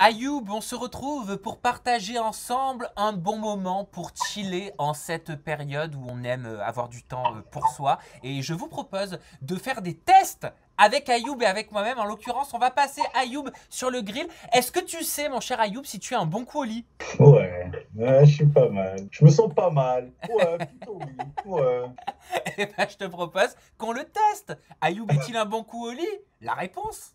Ayoub, on se retrouve pour partager ensemble un bon moment pour chiller en cette période où on aime avoir du temps pour soi. Et je vous propose de faire des tests avec Ayoub et avec moi-même. En l'occurrence, on va passer Ayoub sur le grill. Est-ce que tu sais, mon cher Ayoub, si tu es un bon coup au lit? Ouais, je suis pas mal. Je me sens pas mal. Ouais, plutôt oui. Ouais. Eh ben, je te propose qu'on le teste. Ayoub est-il un bon coup au lit? La réponse.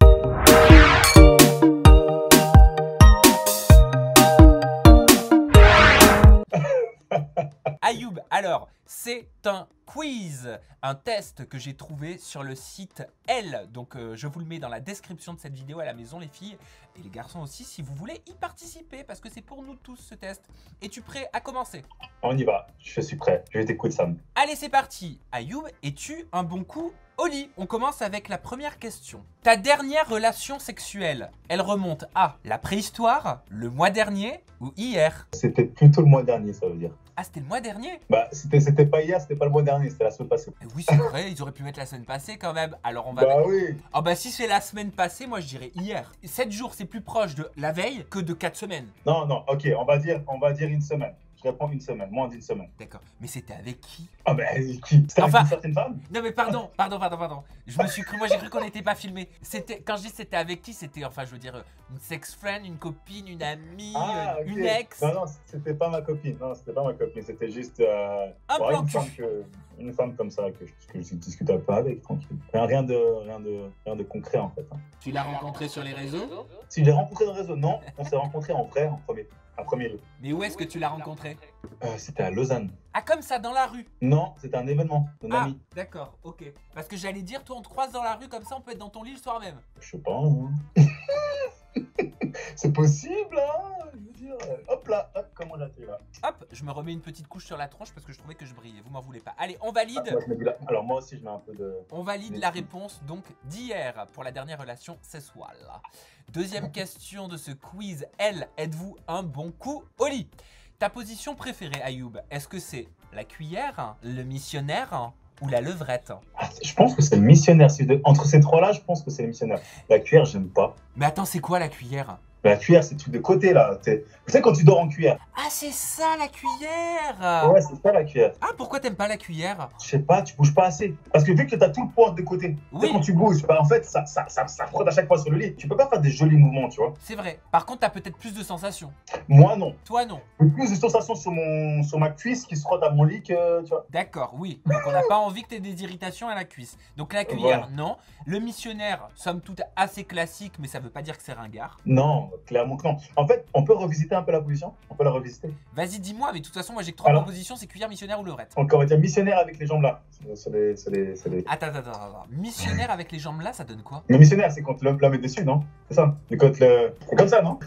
Ayoub, alors, c'est un quiz, un test que j'ai trouvé sur le site Elle. Donc, je vous le mets dans la description de cette vidéo à la maison, les filles et les garçons aussi, si vous voulez y participer, parce que c'est pour nous tous ce test. Es-tu prêt à commencer? On y va, je suis prêt. Je t'écoute, Sam. Allez, c'est parti. Ayoub, es-tu un bon coup au lit? On commence avec la première question. Ta dernière relation sexuelle, elle remonte à la préhistoire, le mois dernier ou hier? C'était plutôt le mois dernier, ça veut dire. Ah, c'était le mois dernier? Bah, c'était pas hier, c'était pas le mois dernier, c'était la semaine passée. Oui, c'est vrai, ils auraient pu mettre la semaine passée quand même. Alors on va Bah mettre... oui. Ah bah si c'est la semaine passée, moi je dirais hier. 7 jours, c'est plus proche de la veille que de 4 semaines. Non, ok, on va dire une semaine. Je réponds une semaine, moins d'une semaine. D'accord. Mais c'était avec qui? Ah bah, qui? C'était avec Enfin- une certaine femme? Non mais pardon. Je me suis cru, moi j'ai cru qu'on n'était pas filmé. C'était, quand je dis c'était avec qui, c'était, enfin je veux dire, une sex friend, une copine, une amie, Ah, ok. une ex. Non, c'était pas ma copine. Non, c'était pas ma copine. C'était juste Un plan une, cul. une femme comme ça que je discute un peu avec, tranquille. Rien de concret en fait. Hein. Tu l'as rencontré sur les réseaux? Si je l'ai rencontré dans le réseau, non. On s'est rencontrés en vrai, en premier lieu. Mais où est-ce que tu l'as rencontré? C'était à Lausanne. Ah, comme ça, dans la rue? Non, c'était un événement d'un Ah, ami. d'accord, ok. Parce que j'allais dire, toi on te croise dans la rue comme ça, on peut être dans ton lit le soir même. Je sais pas. Hein. C'est possible, hein. Je veux dire, hop là, hop, comment là, tu là. Hop, je me remets une petite couche sur la tronche parce que je trouvais que je brillais. Vous m'en voulez pas. Allez, on valide. Moi, je me dis là. Alors moi aussi, je mets un peu de. On valide la réponse donc d'hier pour la dernière relation sexuelle. Deuxième question de ce quiz. Elle, êtes-vous un bon coup au lit? Ta position préférée, Ayoub, est-ce que c'est la cuillère, le missionnaire ou la levrette? Ah, je pense que c'est le missionnaire. Entre ces trois-là, je pense que c'est le missionnaire. La cuillère, j'aime pas. Mais attends, c'est quoi la cuillère? La cuillère, c'est le truc de côté là. Tu sais quand tu dors en cuillère. Ah, c'est ça la cuillère! Ouais, c'est ça la cuillère. Ah, pourquoi t'aimes pas la cuillère? Je sais pas, tu bouges pas assez. Parce que vu que tu as tout le poids de côté, tu Oui. sais, quand tu bouges, bah, en fait, ça frotte à chaque fois sur le lit. Tu peux pas faire des jolis mouvements, tu vois. C'est vrai. Par contre, t'as peut-être plus de sensations. Moi, non. Toi, non. J'ai plus de sensations sur ma cuisse qui se frotte à mon lit que, tu vois. D'accord, oui. Donc on n'a pas envie que tu aies des irritations à la cuisse. Donc la cuillère, Voilà. non. Le missionnaire, somme toute assez classique, mais ça veut pas dire que c'est ringard. Non, clairement que non. En fait, on peut revisiter un peu la position. On peut la revisiter. Vas-y, dis-moi, mais de toute façon, moi j'ai que 3 Alors propositions, c'est cuillère, missionnaire ou levrette. Donc, on va dire missionnaire avec les jambes là. C'est les... Attends. Missionnaire avec les jambes là, ça donne quoi? Le missionnaire, c'est quand l'homme est dessus, non? C'est ça. C'est quand le... C'est comme ça, non?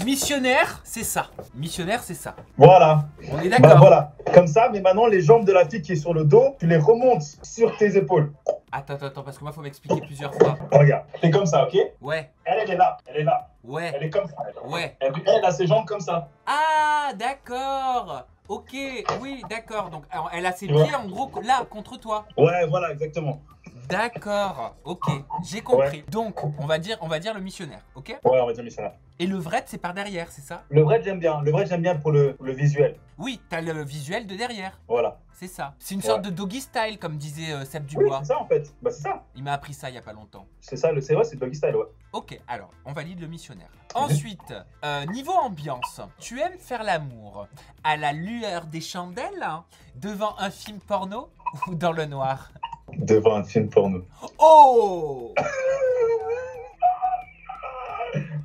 Missionnaire, c'est ça. Missionnaire, c'est ça. Voilà. On est Bah d'accord. voilà. Comme ça, mais maintenant, les jambes de la fille qui est sur le dos, tu les remontes sur tes épaules. Attends, parce que moi, faut m'expliquer plusieurs fois. Regarde. C'est comme ça, ok? Ouais, Elle est là. Elle est là. ouais, Elle est comme ça. ouais. Elle a ses jambes comme ça. Ah, d'accord. Ok, oui, d'accord. Donc, alors, elle a ses Tu vois? pieds en gros là, contre toi. Ouais, voilà, exactement. D'accord, ok, j'ai compris. Ouais. Donc, on va dire le missionnaire, ok? Ouais, on va dire missionnaire. Et le vrai, c'est par derrière, c'est ça? Le vrai, j'aime bien. Le vrai, j'aime bien pour le visuel. Oui, t'as le visuel de derrière, Voilà. c'est ça. C'est une Ouais. sorte de doggy style, comme disait Seb Oui, Dubois. c'est ça en fait. Bah, c'est ça. Il m'a appris ça il y a pas longtemps. C'est ça, c'est vrai, c'est doggy style, ouais. Ok, alors, on valide le missionnaire. Ensuite, niveau ambiance, tu aimes faire l'amour à la lueur des chandelles, hein, devant un film porno ou dans le noir? Devant un film porno. Oh!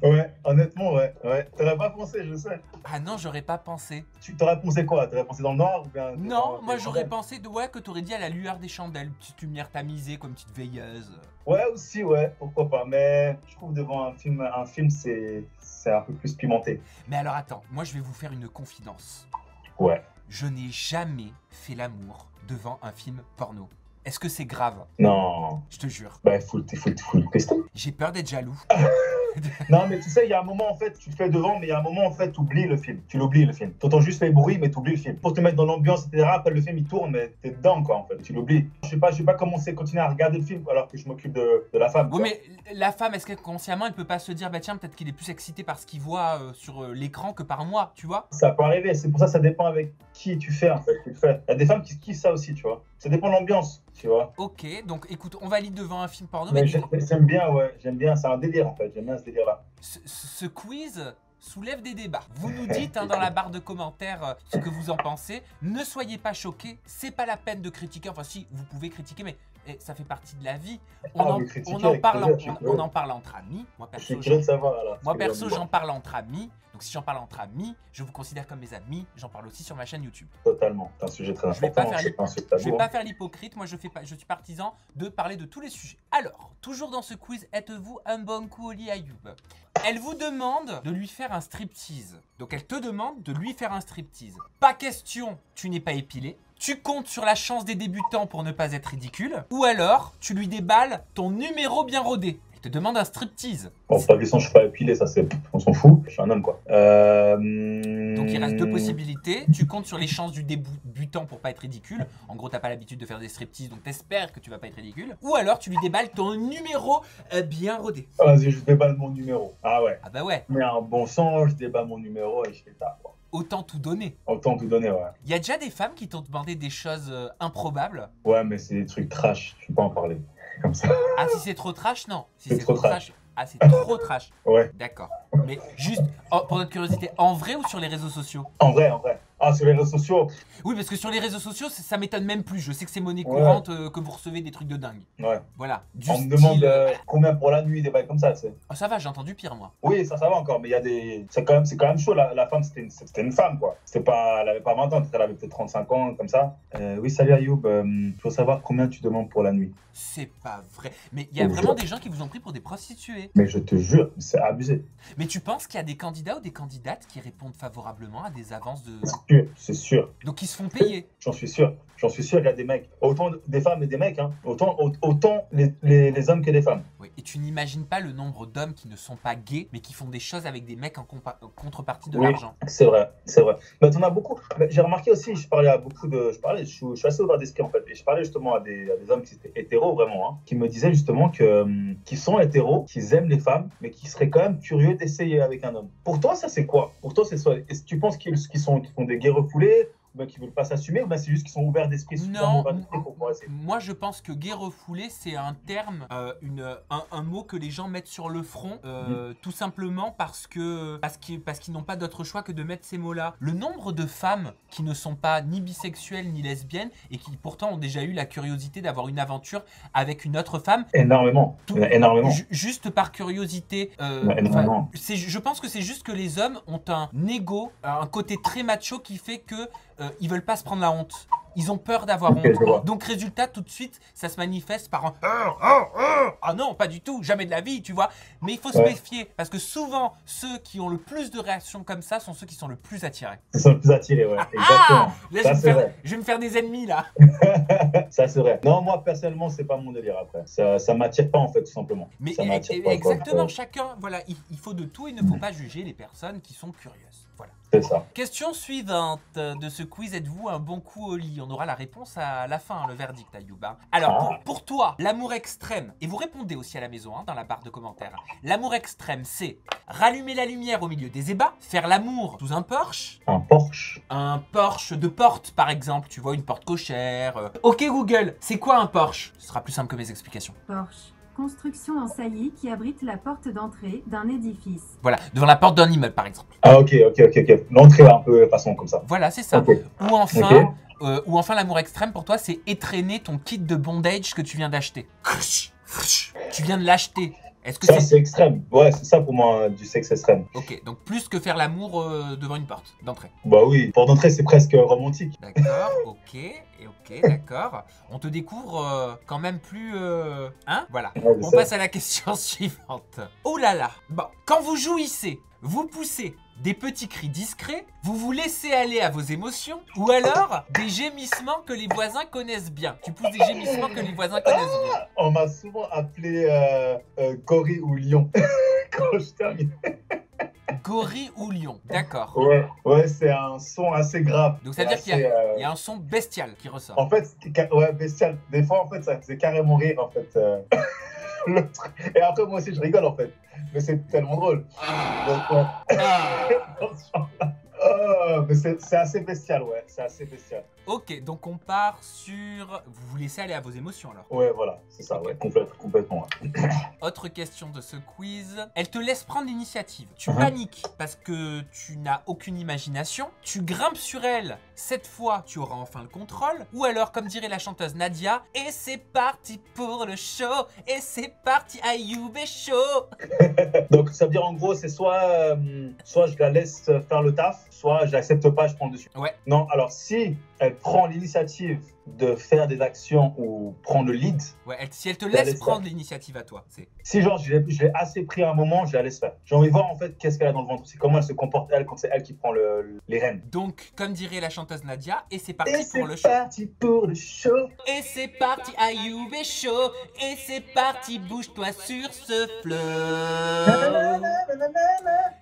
Ouais, honnêtement, ouais. T'aurais pas pensé, je sais. Ah non, j'aurais pas pensé. Tu t'aurais pensé quoi? T'aurais pensé dans le noir ou bien Non, devant moi des j'aurais chandelles? pensé que t'aurais dit à la lueur des chandelles, petite lumière tamisée comme petite veilleuse. Ouais, aussi, ouais, pourquoi pas. Mais je trouve devant un film, c'est un peu plus pimenté. Mais alors attends, moi je vais vous faire une confidence. Ouais. Je n'ai jamais fait l'amour devant un film porno. Est-ce que c'est grave? Non. Je te jure. Bah, il faut le tester. J'ai peur d'être jaloux. Non, mais tu sais, il y a un moment, en fait, tu te fais devant, mais il y a un moment, en fait, tu oublies le film. Tu l'oublies, le film. Tu entends juste les bruits, mais tu oublies le film. Pour te mettre dans l'ambiance, etc. Après, le film, il tourne, mais t'es dedans, quoi, en fait. Tu l'oublies. Je sais pas comment c'est continuer à regarder le film alors que je m'occupe de la femme. Oui, mais la femme, est-ce que consciemment, elle peut pas se dire, bah tiens, peut-être qu'il est plus excité par ce qu'il voit sur l'écran que par moi, tu vois? Ça peut arriver. C'est pour ça dépend avec qui tu fais, en fait. Il y a des femmes qui kiffent ça aussi, tu vois. Ça dépend de l'ambiance, tu vois. Ok, donc écoute, on valide devant un film porno, Mais mais j'aime bien, ouais. J'aime bien. C'est un délire, en fait. J'aime bien ce délire-là. ce quiz soulève des débats. Vous nous dites dans la barre de commentaires ce que vous en pensez. Ne soyez pas choqués, c'est pas la peine de critiquer. Enfin, si, vous pouvez critiquer, mais ça fait partie de la vie. On en parle entre amis. Moi, perso, j'en parle entre amis. Donc, si j'en parle entre amis, je vous considère comme mes amis. J'en parle aussi sur ma chaîne YouTube. Totalement. C'est un sujet très important. Je vais pas faire l'hypocrite. Moi, je suis partisan de parler de tous les sujets. Alors, toujours dans ce quiz, êtes-vous un bon coup au lit Ayoub? Elle vous demande de lui faire un striptease. Donc, elle te demande de lui faire un striptease. Pas question, tu n'es pas épilé. Tu comptes sur la chance des débutants pour ne pas être ridicule. Ou alors, tu lui déballes ton numéro bien rodé. Elle te demande un striptease. Bon, pas question, je suis pas épilé, ça c'est. On s'en fout, je suis un homme quoi. Donc il reste deux possibilités. Tu comptes sur les chances du débutant pour pas être ridicule. En gros, t'as pas l'habitude de faire des striptease, donc t'espères que tu vas pas être ridicule. Ou alors tu lui déballes ton numéro bien rodé. Vas-y, je déballe mon numéro. Ah ouais. Ah bah ouais. Mais un bon sang, je déballe mon numéro et je fais ça quoi. Autant tout donner. Autant tout donner, ouais. Il y a déjà des femmes qui t'ont demandé des choses improbables. Ouais, mais c'est des trucs trash, je peux pas en parler. Comme ça. Ah, si c'est trop trash, non. Si c'est trop trash. Ah, c'est trop trash. Ouais. D'accord. Mais juste, pour notre curiosité, en vrai ou sur les réseaux sociaux? En vrai, en vrai. Ah, sur les réseaux sociaux? Oui, parce que sur les réseaux sociaux, ça m'étonne même plus. Je sais que c'est monnaie courante, que vous recevez des trucs de dingue. Ouais. Voilà. On me demande combien pour la nuit, des bails comme ça, tu sais. Oh, ça va, j'ai entendu pire, moi. Oui, ça va encore, mais il y a des. C'est quand même chaud. La femme, c'était une femme, quoi. Elle avait pas 20 ans, elle avait peut-être 35 ans, comme ça. Oui, salut Ayoub. Il faut savoir combien tu demandes pour la nuit. C'est pas vrai. Mais il y a vraiment des gens qui vous ont pris pour des prostituées. Mais je te jure, c'est abusé. Mais tu penses qu'il y a des candidats ou des candidates qui répondent favorablement à des avances de. C'est sûr. Donc ils se font payer. J'en suis sûr. Il y a des mecs. Autant des femmes et des mecs, hein. Autant les hommes que les femmes. Oui. Et tu n'imagines pas le nombre d'hommes qui ne sont pas gays, mais qui font des choses avec des mecs en contrepartie de l'argent. C'est vrai. Mais t'en as beaucoup. J'ai remarqué aussi, je suis assez ouvert d'esprit en fait. Et je parlais justement à des hommes qui étaient hétéros vraiment, hein, qui me disaient justement qu'ils sont hétéros, qu'ils aiment les femmes, mais qui seraient quand même curieux d'essayer avec un homme. Pour toi, ça c'est quoi? Pour toi, c'est ça. Est-ce que tu penses qu'ils font des gays refoulés? Ou qui veulent pas s'assumer, ou c'est juste qu'ils sont ouverts d'esprit. Non, moi je pense que gay refoulé c'est un terme, un mot que les gens mettent sur le front, tout simplement parce qu'ils n'ont pas d'autre choix que de mettre ces mots-là. Le nombre de femmes qui ne sont pas ni bisexuelles ni lesbiennes et qui pourtant ont déjà eu la curiosité d'avoir une aventure avec une autre femme. Énormément. Énormément. Juste par curiosité. Je pense que c'est juste que les hommes ont un ego, un côté très macho qui fait que ils veulent pas se prendre la honte. Ils ont peur d'avoir honte. Donc résultat, tout de suite, ça se manifeste par un ah non, pas du tout, jamais de la vie, tu vois. Mais il faut se méfier parce que souvent, ceux qui ont le plus de réactions comme ça sont ceux qui sont le plus attirés. Ils sont le plus attirés, ouais. Exactement. Là, je vais me faire des ennemis là. Ça c'est vrai. Non, moi personnellement, c'est pas mon délire après. Ça m'attire pas en fait, tout simplement. Mais exactement, chacun, voilà, il faut de tout et il ne faut pas juger les personnes qui sont curieuses. Voilà. C'est ça. Question suivante de ce quiz, êtes-vous un bon coup au lit? On aura la réponse à la fin, le verdict, Ayoub. Alors, pour toi, l'amour extrême, et vous répondez aussi à la maison, dans la barre de commentaires. L'amour extrême, c'est rallumer la lumière au milieu des ébats, faire l'amour sous un Porsche. Un Porsche? Un Porsche de porte, par exemple, tu vois, une porte cochère. Ok Google, c'est quoi un Porsche? Ce sera plus simple que mes explications. Porsche. Construction en saillie qui abrite la porte d'entrée d'un édifice. Voilà, devant la porte d'un immeuble par exemple. Ah ok. L'entrée un peu façon comme ça. Voilà, c'est ça. Okay. Ou enfin l'amour extrême pour toi, c'est étrenner ton kit de bondage que tu viens d'acheter. Tu viens de l'acheter. Est-ce que ça c'est extrême? Ouais, c'est ça pour moi du sexe extrême. Ok, donc plus que faire l'amour devant une porte d'entrée. Bah oui, porte d'entrée c'est presque romantique. D'accord, ok, d'accord. On te découvre quand même plus... Hein? Voilà, on passe à la question suivante. Oh là là, bon, quand vous jouissez, vous poussez des petits cris discrets, vous vous laissez aller à vos émotions, ou alors des gémissements que les voisins connaissent bien. Tu pousses des gémissements que les voisins connaissent bien. On m'a souvent appelé Cory ou Lion. quand je termine. Gorille ou lion, d'accord. Ouais, c'est un son assez grave. Donc ça veut dire qu'il y a un son bestial qui ressort. En fait, ouais, bestial. Des fois, en fait, ça faisait carrément rire, en fait. L'autre. Et après, moi aussi, je rigole, en fait. Mais c'est tellement drôle. Donc, mais c'est assez bestial, ouais. C'est assez bestial. Ok, donc on part sur... Vous vous laissez aller à vos émotions alors. Ouais, voilà, c'est ça, ouais, complètement. Ouais. Autre question de ce quiz. Elle te laisse prendre l'initiative. Tu paniques parce que tu n'as aucune imagination. Tu grimpes sur elle. Cette fois, tu auras enfin le contrôle. Ou alors, comme dirait la chanteuse Nadia, et c'est parti pour le show. Et c'est parti, Ayoub est chaud. Donc, ça veut dire en gros, c'est soit je la laisse faire le taf, soit je l'accepte pas, je prends le dessus. Ouais. Non, alors si elle prend l'initiative de faire des actions ou prendre le lead. Ouais, si elle te laisse prendre l'initiative à toi, c'est. Si genre je l'ai assez pris à un moment, je la laisse faire. J'ai envie de voir en fait qu'est-ce qu'elle a dans le ventre, c'est comment elle se comporte elle quand c'est elle qui prend les rênes. Donc, comme dirait la chanteuse Nadia, et c'est parti pour le show. Et c'est parti pour le show. Et c'est parti, Ayoub est chaud. Et c'est parti, bouge-toi sur ce flow.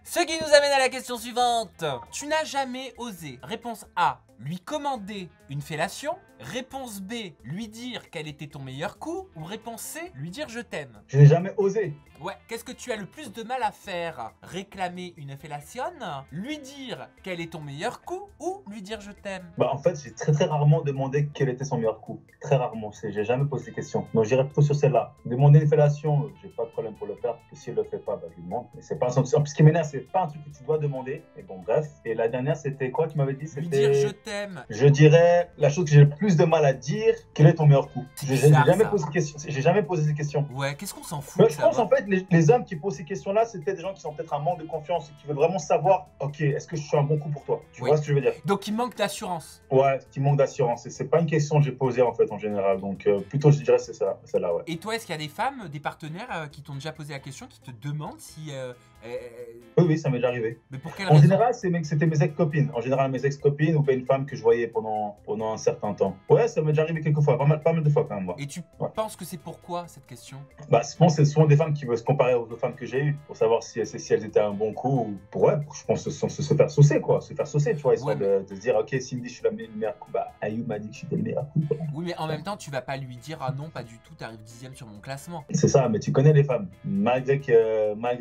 Ce qui nous amène à la question suivante. Tu n'as jamais osé. Réponse A, lui commander une fellation. Réponse B, lui dire quel était ton meilleur coup. Ou réponse C, lui dire je t'aime. Je n'ai jamais osé. Ouais, qu'est-ce que tu as le plus de mal à faire? Réclamer une fellation, lui dire quel est ton meilleur coup ou lui dire je t'aime? Bah en fait, j'ai très rarement demandé quel était son meilleur coup. Très rarement, j'ai jamais posé ces questions. Donc j'irai plutôt sur celle-là. Demander une fellation, j'ai pas de problème pour le faire. Parce que si elle le fait pas, bah je lui demande. Mais c'est pas un... Ce qui m'énerve, c'est pas un truc que tu dois demander. Mais bon, bref. Et la dernière, c'était quoi? Tu m'avais dit? Lui dire je t'aime. Je dirais la chose que j'ai le plus de mal à dire, quel est ton meilleur coup? J'ai jamais posé ces questions. J'ai jamais posé ces questions. Ouais, qu'est-ce qu'on s'en fout? Je pense en fait les hommes qui posent ces questions-là, c'est peut-être des gens qui sont peut-être un manque de confiance et qui veulent vraiment savoir, ok, est-ce que je suis un bon coup pour toi? Tu vois ce que je veux dire? Donc il manque d'assurance. Ouais, qui manque d'assurance. Et c'est pas une question que j'ai posée en fait en général. Donc plutôt je dirais c'est ça, celle-là, ouais. Et toi, est-ce qu'il y a des femmes, des partenaires qui t'ont déjà posé la question, qui te demandent si... Oui, ça m'est déjà arrivé. Mais pour quelle En raison? général, c'était mes ex-copines. En général, mes ex-copines ou bien une femme que je voyais pendant un certain temps. Ouais, ça m'est déjà arrivé quelques fois, pas mal de fois quand même. Moi. Et tu penses que c'est pourquoi cette question? Bah, je pense que c'est souvent des femmes qui veulent se comparer aux autres femmes que j'ai eues pour savoir si elles étaient un bon coup ou pour je pense se faire saucer quoi, se faire saucer, tu vois, histoire de se dire ok, s'il me dit je suis le meilleur coup, bah Ayoub m'a dit que je suis le meilleur coup. Quoi. Oui, mais en même temps, tu vas pas lui dire ah non, pas du tout, t'arrives 10e sur mon classement. C'est ça, mais tu connais les femmes. Malgré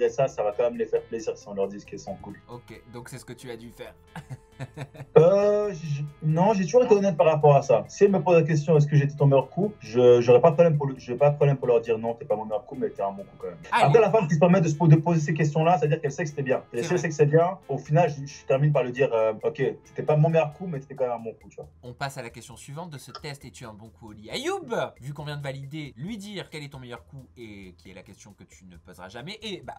ça, ça va quand même les faire plaisir si on leur dit qu'elles sont cool. Ok, donc c'est ce que tu as dû faire. Non, j'ai toujours été honnête par rapport à ça. Si elle me pose la question est-ce que j'étais ton meilleur coup, j'aurais pas de problème pour leur dire non, t'es pas mon meilleur coup, mais t'es un bon coup quand même. Après, la femme qui se permet de poser ces questions-là, c'est-à-dire qu'elle sait que c'était bien. Et si elle sait que c'est bien, au final, je termine par lui dire ok, t'étais pas mon meilleur coup, mais t'étais quand même un bon coup, tu vois. On passe à la question suivante de ce test. Es-tu un bon coup au lit? Ayoub, vu qu'on vient de valider, lui dire quel est ton meilleur coup et qui est la question que tu ne poseras jamais. Et bah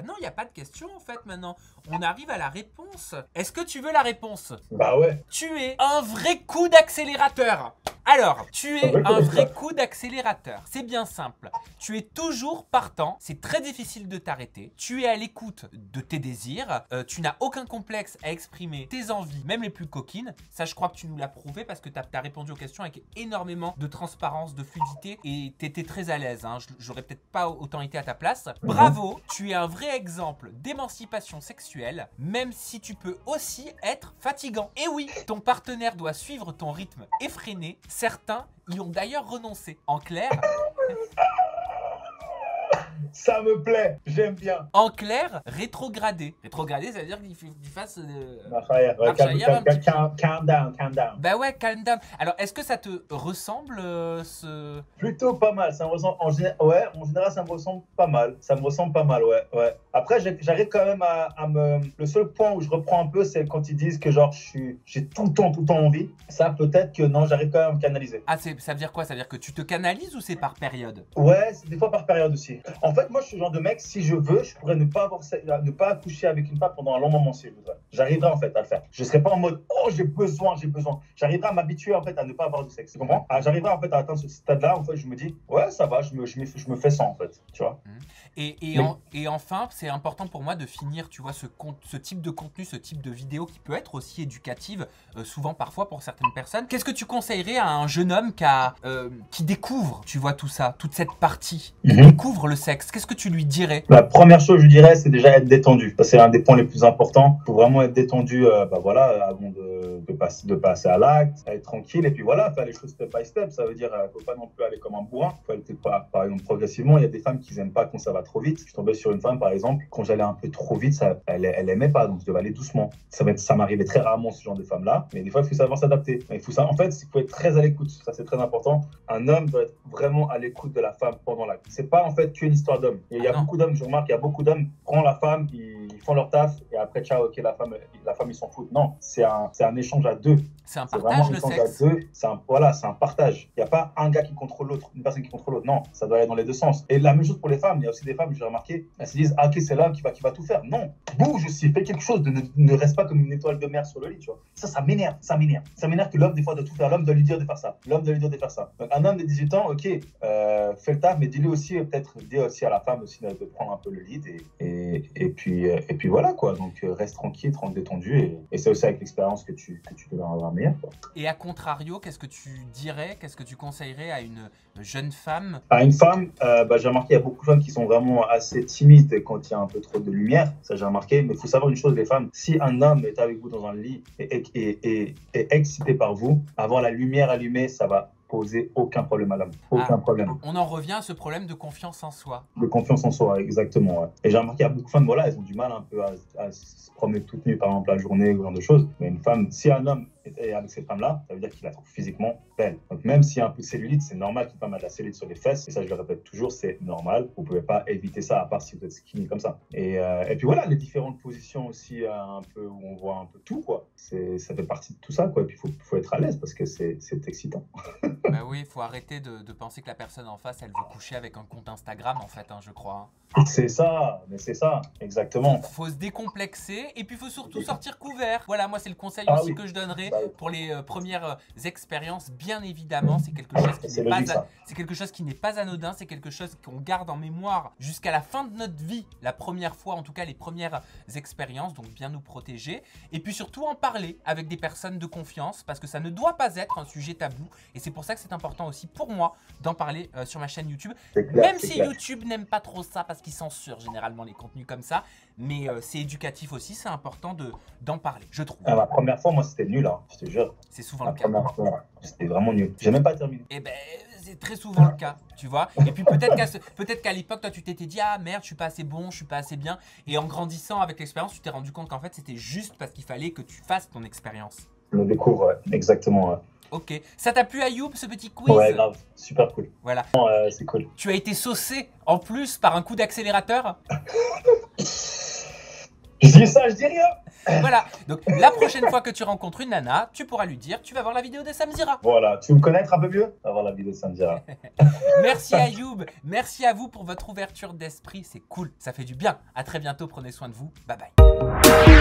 non, il n'y a pas de question en fait maintenant. On arrive à la réponse. Est-ce que tu veux la réponse? Bah ouais. Tu es un vrai coup d'accélérateur. Alors, tu es un vrai coup d'accélérateur. C'est bien simple. Tu es toujours partant. C'est très difficile de t'arrêter. Tu es à l'écoute de tes désirs. Tu n'as aucun complexe à exprimer tes envies, même les plus coquines. Ça, je crois que tu nous l'as prouvé parce que tu as répondu aux questions avec énormément de transparence, de fluidité et tu étais très à l'aise. Hein. J'aurais peut-être pas autant été à ta place. Bravo, tu es un vrai exemple d'émancipation sexuelle, même si tu peux aussi être fatigant. Et oui, ton partenaire doit suivre ton rythme effréné. Certains y ont d'ailleurs renoncé. En clair... Ça me plaît, j'aime bien. En clair, rétrogradé. Rétrogradé, ça veut dire qu'il faut que tu fasses... Calm down. Bah ouais, calm down. Alors, est-ce que ça te ressemble ce... Plutôt pas mal, ça me ressemble... en général, ça me ressemble pas mal. Ça me ressemble pas mal, ouais. Après, j'arrive quand même à me... Le seul point où je reprends un peu, c'est quand ils disent que genre, j'ai tout le temps envie. Ça, peut-être que non, j'arrive quand même à me canaliser. Ah, ça veut dire quoi? Ça veut dire que tu te canalises ou c'est par période? Ouais, c'est des fois par période aussi. En fait, moi, je suis le genre de mec, si je veux, je pourrais ne pas accoucher avec une femme pendant un long moment si je voudrais. J'arriverai en fait à le faire. Je serai pas en mode, oh, j'ai besoin. J'arriverai à m'habituer en fait à ne pas avoir de sexe. Tu comprends? J'arriverai en fait à atteindre ce stade-là. En fait, je me dis, ouais, ça va, je me fais ça en fait. Tu vois? Et enfin, c'est important pour moi de finir, tu vois, ce type de contenu, ce type de vidéo qui peut être aussi éducative, souvent parfois pour certaines personnes. Qu'est-ce que tu conseillerais à un jeune homme qui découvre, tu vois, tout ça, toute cette partie, qui découvre le sexe? qu'est-ce que tu lui dirais? La première chose, je dirais, c'est déjà être détendu. Ça, c'est un des points les plus importants. Il faut vraiment être détendu voilà, avant de passer à l'acte, être tranquille et puis voilà, faire les choses step by step. Ça veut dire qu'il ne faut pas non plus aller comme un bourrin. Il faut aller peut-être pas, par exemple, progressivement. Il y a des femmes qui n'aiment pas quand ça va trop vite. Je suis tombé sur une femme, par exemple, quand j'allais un peu trop vite, elle aimait pas, donc je devais aller doucement. Ça m'arrivait très rarement, ce genre de femme-là. Mais des fois, il faut savoir s'adapter. En fait, il faut être très à l'écoute. Ça, c'est très important. Un homme doit être vraiment à l'écoute de la femme pendant l'acte. C'est pas en fait qu'une histoire d'homme. Il y a beaucoup d'hommes, je remarque, il y a beaucoup d'hommes qui prennent la femme, ils font leur taf et après, ciao, ok, la femme, ils s'en foutent. Non, c'est un échange à deux. C'est un partage, le sexe. C'est un partage. Il n'y a pas un gars qui contrôle l'autre, une personne qui contrôle l'autre. Non, ça doit aller dans les deux sens. Et la même chose pour les femmes. Il y a aussi des femmes, j'ai remarqué, elles se disent, ah, ok, c'est l'homme qui va tout faire. Non, bouge aussi, fais quelque chose. Ne reste pas comme une étoile de mer sur le lit, tu vois. Ça m'énerve. Ça m'énerve que l'homme, des fois, doit tout faire. L'homme doit lui dire de faire ça. L'homme doit lui dire de faire ça. Donc, un homme de 18 ans, ok, fais le taf, mais dis-lui aussi, peut-être, dis aussi à la femme aussi de prendre un peu le lead. Et puis voilà, quoi. Donc, reste tranquille, détendu. Et c'est aussi avec l'expérience que tu peux avoir meilleur, quoi. Et à contrario, qu'est-ce que tu dirais, qu'est-ce que tu conseillerais à une jeune femme? À une femme, j'ai remarqué qu'il y a beaucoup de femmes qui sont vraiment assez timides quand il y a un peu trop de lumière. Ça, j'ai remarqué. Mais il faut savoir une chose, les femmes. Si un homme est avec vous dans un lit et est excité par vous, avoir la lumière allumée, ça va poser aucun problème à l'homme. Aucun problème. On en revient à ce problème de confiance en soi. De confiance en soi, exactement. Ouais. Et j'ai remarqué qu'il y a beaucoup de femmes, voilà, elles ont du mal un peu à se promener toute nue, par exemple, la journée ou ce genre de choses. Mais une femme, si un homme est avec cette femme-là, ça veut dire qu'il la trouve physiquement belle. Donc même s'il y a un peu de cellulite, c'est normal qu'une femme ait de la cellulite sur les fesses. Et ça, je le répète toujours, c'est normal. Vous ne pouvez pas éviter ça, à part si vous êtes skinny comme ça. Et puis voilà, les différentes positions aussi, un peu où on voit un peu tout, quoi. Ça fait partie de tout ça, quoi. Et puis il faut être à l'aise parce que c'est excitant. Bah oui, il faut arrêter de penser que la personne en face, elle veut coucher avec un compte Instagram, en fait, hein, je crois. C'est ça, exactement. Faut se décomplexer et puis il faut surtout sortir couvert. Voilà, moi c'est le conseil aussi que je donnerais pour les premières expériences. Bien évidemment, c'est quelque chose qui n'est pas anodin, c'est quelque chose qu'on garde en mémoire jusqu'à la fin de notre vie, la première fois, en tout cas les premières expériences, donc bien nous protéger. Et puis surtout en parler avec des personnes de confiance parce que ça ne doit pas être un sujet tabou. Et c'est pour ça que c'est important aussi pour moi d'en parler sur ma chaîne YouTube. Même si YouTube n'aime pas trop ça parce qu'ils censurent généralement les contenus comme ça, mais c'est éducatif aussi, c'est important d'en parler, je trouve. La première fois, moi, c'était nul, hein, je te jure. C'est souvent le cas. La première fois, c'était vraiment nul. J'ai même pas terminé. Eh ben, c'est très souvent le cas, tu vois. Et puis peut-être qu'à l'époque, toi, tu t'étais dit, ah merde, je suis pas assez bon, je suis pas assez bien. Et en grandissant avec l'expérience, tu t'es rendu compte qu'en fait, c'était juste parce qu'il fallait que tu fasses ton expérience. Je me découvre, ouais. Exactement, ouais. Ok. Ça t'a plu, Ayoub, ce petit quiz? Ouais, grave. Super cool. Voilà. C'est cool. Tu as été saucé, en plus, par un coup d'accélérateur? Je dis ça, je dis rien. Voilà. Donc, la prochaine fois que tu rencontres une nana, tu pourras lui dire, tu vas voir la vidéo de Samzira. Voilà. Tu veux me connaître un peu mieux? Tu vas voir la vidéo de Samzira. Merci, Ayoub. Merci à vous pour votre ouverture d'esprit. C'est cool. Ça fait du bien. À très bientôt. Prenez soin de vous. Bye bye.